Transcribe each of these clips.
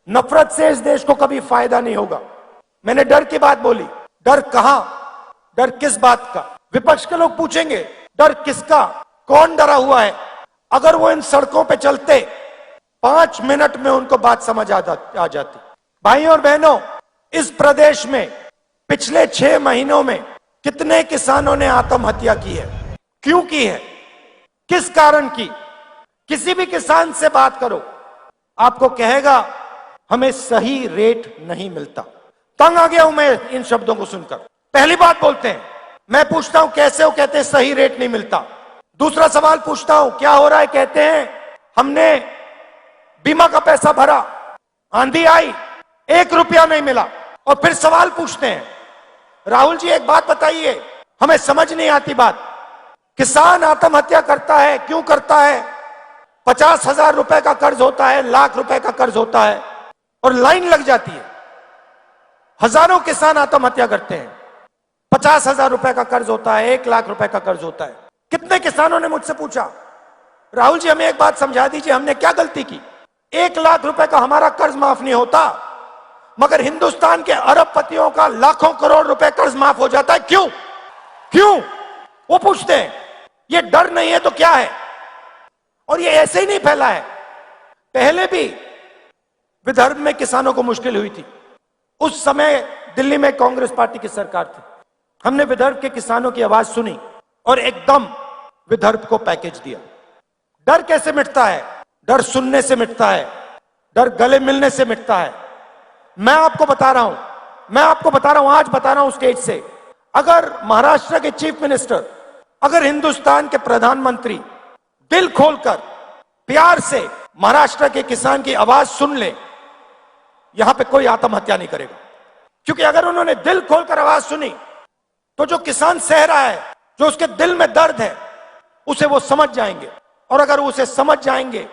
नफरत से इस देश को कभी फायदा नहीं होगा। मैंने डर की बात बोली। डर कहां, डर किस बात का? विपक्ष के लोग पूछेंगे डर किसका, कौन डरा हुआ है? अगर वो इन सड़कों पे चलते 5 मिनट में उनको बात समझ आ जाती। भाइयों और बहनों, इस प्रदेश में पिछले 6 महीनों में कितने किसानों ने आत्महत्या की है? क्यों की है? किस कारण की? किसी भी किसान से बात करो, आपको कहेगा हमें सही रेट नहीं मिलता। तंग आ गया हूं मैं इन शब्दों को सुनकर। पहली बात बोलते हैं, मैं पूछता हूं कैसे हो, कहते हैं सही रेट नहीं मिलता। दूसरा सवाल पूछता हूं क्या हो रहा है, कहते हैं हमने बीमा का पैसा भरा, आंधी आई, 1 रुपया नहीं मिला। और फिर सवाल पूछते हैं, राहुल जी एक बात बताइए, हमें समझ नहीं आती बात, किसान आत्महत्या करता है, क्यों करता है? 50,000 रुपए का कर्ज होता है, लाख रुपए का कर्ज होता है और लाइन लग जाती है। हजारों किसान आत्महत्या करते हैं, 50,000 रुपए का कर्ज होता है, 1 लाख रुपए का कर्ज होता है। कितने किसानों ने मुझसे पूछा, राहुल जी हमें एक बात समझा दीजिए, हमने क्या गलती की? 1 लाख रुपए का हमारा कर्ज माफ नहीं होता, मगर हिंदुस्तान के अरबपतियों का लाखों करोड़ रुपए कर्ज माफ हो जाता है, क्यों? क्यों? वो पूछते हैं। ये डर नहीं है तो क्या है? और ये ऐसे ही नहीं फैला है, पहले भी विदर्भ में किसानों को मुश्किल हुई थी। उस समय दिल्ली में कांग्रेस पार्टी की सरकार थी। हमने विदर्भ के किसानों की आवाज सुनी और एकदम विदर्भ को पैकेज दिया। डर कैसे मिटता है? डर सुनने से मिटता है, डर गले मिलने से मिटता है। मैं आपको बता रहा हूं, आज बता रहा हूं स्टेज से, अगर महाराष्ट्र के चीफ मिनिस्टर, अगर हिंदुस्तान के प्रधानमंत्री दिल खोलकर प्यार से महाराष्ट्र के किसान की आवाज सुन ले, यहां पे कोई आत्महत्या नहीं करेगा। क्योंकि अगर उन्होंने दिल खोलकर आवाज सुनी तो जो किसान सह रहा है, जो उसके दिल में दर्द है, उसे वो समझ जाएंगे। और अगर उसे समझ जाएंगे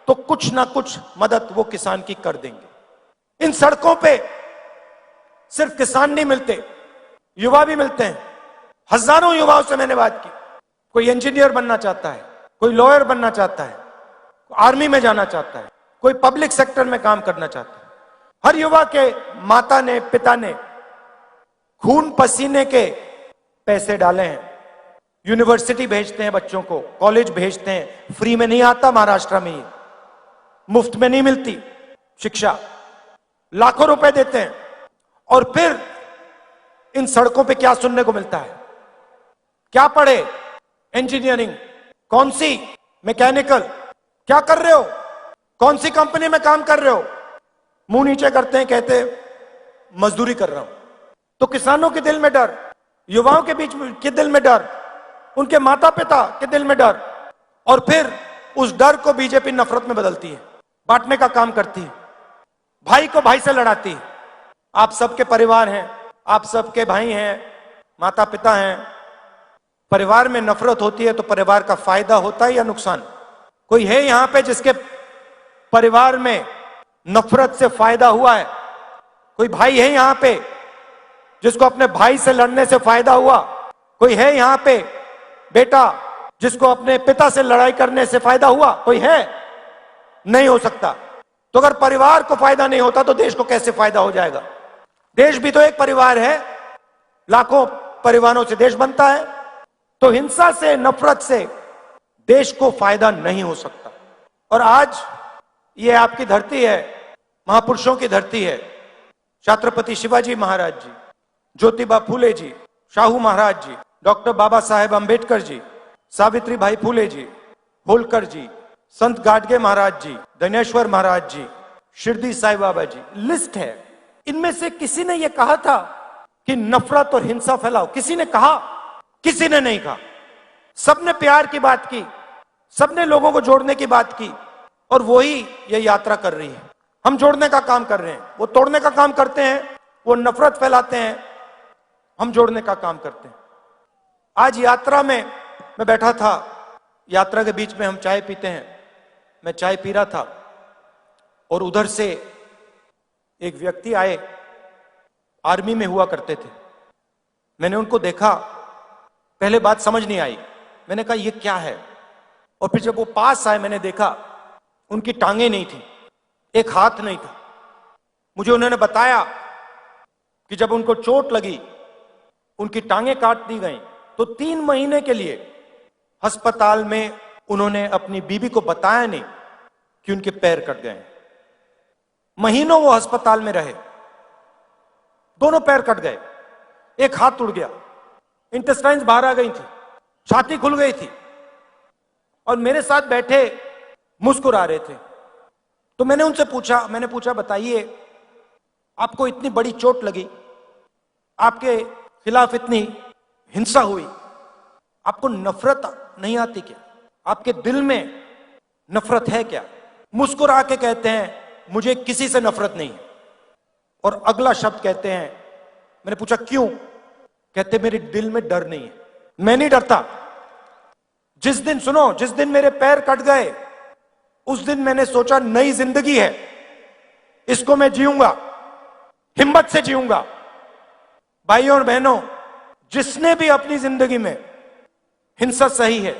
तो कुछ ना कुछ मदद वो किसान की कर देंगे। इन सड़कों पे सिर्फ किसान नहीं मिलते, युवा भी मिलते हैं। हजारों युवाओं से मैंने बात की। कोई इंजीनियर बनना चाहता है, कोई लॉयर बनना चाहता है, आर्मी में जाना चाहता है, कोई पब्लिक सेक्टर में काम करना चाहता है। हर युवा के माता ने, पिता ने खून पसीने के पैसे डाले हैं। यूनिवर्सिटी भेजते हैं बच्चों को, कॉलेज भेजते हैं। फ्री में नहीं आता महाराष्ट्र में, मुफ्त में नहीं मिलती शिक्षा, लाखों रुपए देते हैं। और फिर इन सड़कों पे क्या सुनने को मिलता है? क्या पढ़े? इंजीनियरिंग, कौन सी? मैकेनिकल। क्या कर रहे हो? कौन सी कंपनी में काम कर रहे हो? मुंह नीचे करते हैं, कहते मजदूरी कर रहा हूं। तो किसानों के दिल में डर, युवाओं के बीच के दिल में डर, उनके माता पिता के दिल में डर, और फिर उस डर को बीजेपी नफरत में बदलती है, बांटने का काम करती है, भाई को भाई से लड़ाती है। आप सबके परिवार हैं, आप सबके भाई हैं, माता पिता हैं। परिवार में नफरत होती है तो परिवार का फायदा होता है या नुकसान? कोई है यहां पे जिसके परिवार में नफरत से फायदा हुआ है? कोई भाई है यहां पे जिसको अपने भाई से लड़ने से फायदा हुआ? कोई है यहां पे बेटा जिसको अपने पिता से लड़ाई करने से फायदा हुआ? कोई है? नहीं हो सकता। तो अगर परिवार को फायदा नहीं होता तो देश को कैसे फायदा हो जाएगा? देश भी तो एक परिवार है, लाखों परिवारों से देश बनता है। तो हिंसा से, नफरत से देश को फायदा नहीं हो सकता। और आज ये आपकी धरती है, महापुरुषों की धरती है। छत्रपति शिवाजी महाराज जी, ज्योतिबा फूले जी, शाहू महाराज जी, डॉक्टर बाबा साहेब अंबेडकर जी, सावित्री भाई फूले जी, होलकर जी, संत गाडगे महाराज जी, धनेश्वर महाराज जी, शिरडी साईं बाबा जी, लिस्ट है। इनमें से किसी ने यह कहा था कि नफरत और हिंसा फैलाओ? किसी ने कहा? किसी ने नहीं कहा। सबने प्यार की बात की, सबने लोगों को जोड़ने की बात की, और वही ये यात्रा कर रही है। हम जोड़ने का काम कर रहे हैं, वो तोड़ने का काम करते हैं, वो नफरत फैलाते हैं, हम जोड़ने का काम करते हैं। आज यात्रा में मैं बैठा था, यात्रा के बीच में हम चाय पीते हैं, मैं चाय पी रहा था और उधर से एक व्यक्ति आए, आर्मी में हुआ करते थे। मैंने उनको देखा, पहले बात समझ नहीं आई, मैंने कहा ये क्या है? और फिर जब वो पास आए मैंने देखा उनकी टांगे नहीं थी, एक हाथ नहीं था, मुझे उन्होंने बताया कि जब उनको चोट लगी, उनकी टांगें काट दी गई, तो 3 महीने के लिए अस्पताल में उन्होंने अपनी बीवी को बताया नहीं कि उनके पैर कट गए। महीनों वो अस्पताल में रहे, दोनों पैर कट गए, एक हाथ टूट गया, इंटेस्टाइन्स बाहर आ गई थी, छाती खुल गई थी, और मेरे साथ बैठे मुस्कुरा रहे थे। तो मैंने पूछा बताइए, आपको इतनी बड़ी चोट लगी, आपके खिलाफ इतनी हिंसा हुई, आपको नफरत नहीं आती क्या? आपके दिल में नफरत है क्या? मुस्कुरा के कहते हैं मुझे किसी से नफरत नहीं है। और अगला शब्द कहते हैं, मैंने पूछा क्यों? कहते मेरे दिल में डर नहीं है, मैं नहीं डरता। जिस दिन मेरे पैर कट गए, उस दिन मैंने सोचा नई जिंदगी है, इसको मैं जीऊंगा, हिम्मत से जीऊंगा। भाइयों और बहनों, जिसने भी अपनी जिंदगी में हिंसा सही है,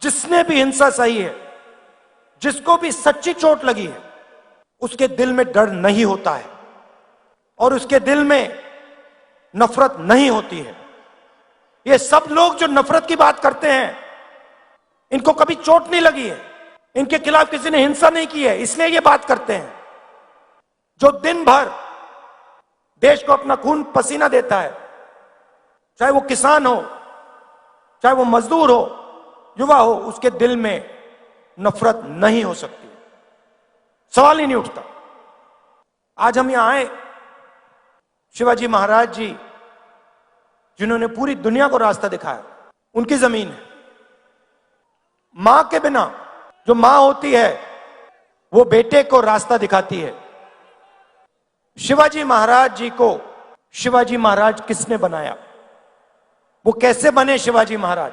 जिसने भी हिंसा सही है, जिसको भी सच्ची चोट लगी है, उसके दिल में डर नहीं होता है और उसके दिल में नफरत नहीं होती है। ये सब लोग जो नफरत की बात करते हैं, इनको कभी चोट नहीं लगी है, इनके खिलाफ किसी ने हिंसा नहीं की है, इसलिए ये बात करते हैं। जो दिन भर देश को अपना खून पसीना देता है, चाहे वो किसान हो, चाहे वो मजदूर हो, युवा हो, उसके दिल में नफरत नहीं हो सकती, सवाल ही नहीं उठता। आज हम यहां आए, शिवाजी महाराज जी जिन्होंने पूरी दुनिया को रास्ता दिखाया, उनकी जमीन है। मां के बिना, जो मां होती है वो बेटे को रास्ता दिखाती है। शिवाजी महाराज जी को शिवाजी महाराज किसने बनाया? वो कैसे बने शिवाजी महाराज?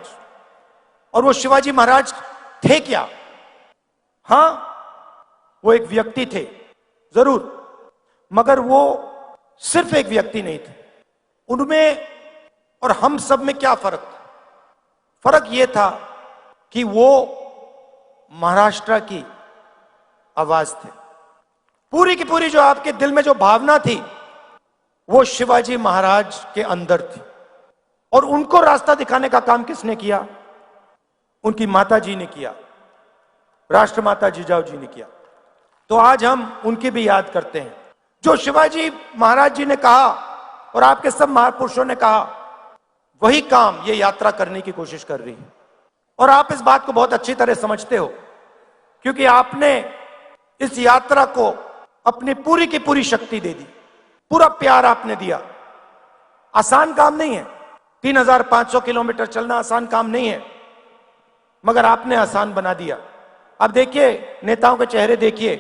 और वो शिवाजी महाराज थे क्या? हां, वो एक व्यक्ति थे जरूर, मगर वो सिर्फ एक व्यक्ति नहीं थे। उनमें और हम सब में क्या फर्क था? फर्क यह था कि वो महाराष्ट्र की आवाज थे। पूरी की पूरी जो आपके दिल में जो भावना थी, वो शिवाजी महाराज के अंदर थी। और उनको रास्ता दिखाने का काम किसने किया? उनकी माता जी ने किया, राष्ट्रमाता जिजाऊ जी ने किया। तो आज हम उनकी भी याद करते हैं। जो शिवाजी महाराज जी ने कहा और आपके सब महापुरुषों ने कहा, वही काम ये यात्रा करने की कोशिश कर रही है। और आप इस बात को बहुत अच्छी तरह समझते हो, क्योंकि आपने इस यात्रा को अपनी पूरी की पूरी शक्ति दे दी, पूरा प्यार आपने दिया। आसान काम नहीं है, 3500 किलोमीटर चलना आसान काम नहीं है, मगर आपने आसान बना दिया। अब देखिए, नेताओं के चेहरे देखिए,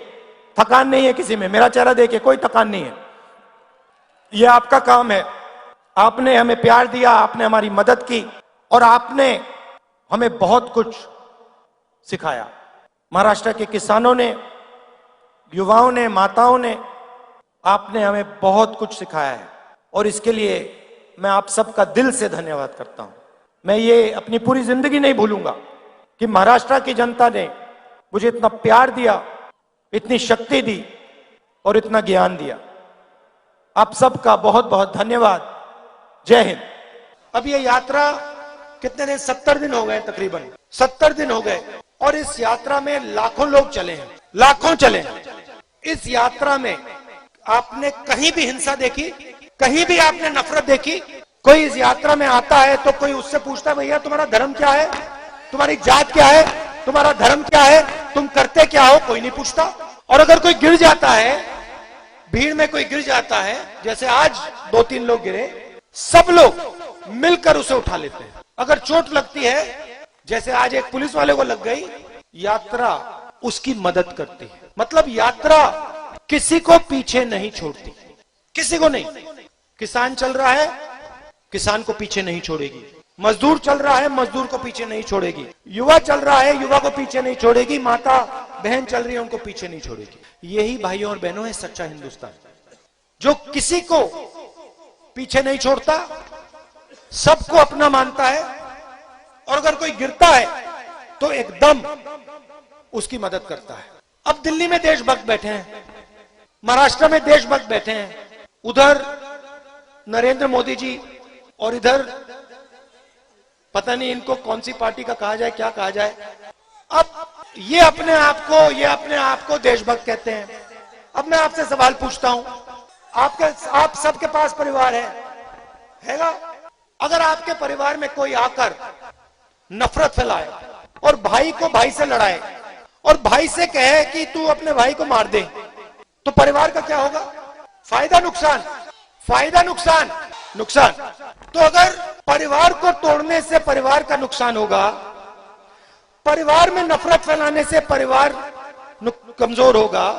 थकान नहीं है किसी में। मेरा चेहरा देखिए, कोई थकान नहीं है। यह आपका काम है। आपने हमें प्यार दिया, आपने हमारी मदद की, और आपने हमें बहुत कुछ सिखाया। महाराष्ट्र के किसानों ने, युवाओं ने, माताओं ने, आपने हमें बहुत कुछ सिखाया है। और इसके लिए मैं आप सबका दिल से धन्यवाद करता हूं। मैं ये अपनी पूरी जिंदगी नहीं भूलूंगा कि महाराष्ट्र की जनता ने मुझे इतना प्यार दिया, इतनी शक्ति दी और इतना ज्ञान दिया। आप सबका बहुत बहुत धन्यवाद। जय हिंद। अब ये यात्रा कितने दिन? 70 दिन हो गए, तकरीबन 70 दिन हो गए। और इस यात्रा में लाखों लोग चले हैं, लाखों चले हैं। इस यात्रा में आपने कहीं भी हिंसा देखी? कहीं भी आपने नफरत देखी? कोई इस यात्रा में आता है तो कोई उससे पूछता है, भैया तुम्हारा धर्म क्या है, तुम्हारी जात क्या है, तुम्हारा धर्म क्या है, तुम करते क्या हो? कोई नहीं पूछता। और अगर कोई गिर जाता है, भीड़ में कोई गिर जाता है, जैसे आज 2-3 लोग गिरे, सब लोग मिलकर उसे उठा लेते हैं। अगर चोट लगती है, जैसे आज एक पुलिस वाले को लग गई, यात्रा उसकी मदद करती है। मतलब यात्रा किसी को पीछे नहीं छोड़ती, किसी को नहीं। किसान चल रहा है, किसान को पीछे नहीं छोड़ेगी। मजदूर चल रहा है, मजदूर को पीछे नहीं छोड़ेगी। युवा चल रहा है, युवा को पीछे नहीं छोड़ेगी। माता बहन चल रही है, उनको पीछे नहीं छोड़ेगी। यही भाइयों और बहनों है सच्चा हिंदुस्तान, जो किसी को पीछे नहीं छोड़ता, सबको अपना मानता है, और अगर कोई गिरता है तो एकदम उसकी मदद करता है। अब दिल्ली में देशभक्त बैठे हैं, महाराष्ट्र में देशभक्त बैठे हैं, उधर नरेंद्र मोदी जी और इधर पता नहीं इनको कौन सी पार्टी का कहा जाए, क्या कहा जाए। अब ये अपने आप को देशभक्त कहते हैं। अब मैं आपसे सवाल पूछता हूं, आप सबके पास परिवार हैगा? अगर आपके परिवार में कोई आकर नफरत फैलाए और भाई को भाई से लड़ाए और भाई से कहे कि तू अपने भाई को मार दे, तो परिवार का क्या होगा? फायदा नुकसान, फायदा नुकसान, नुकसान। तो अगर परिवार को तोड़ने से परिवार का नुकसान होगा, परिवार में नफरत फैलाने से परिवार कमजोर होगा,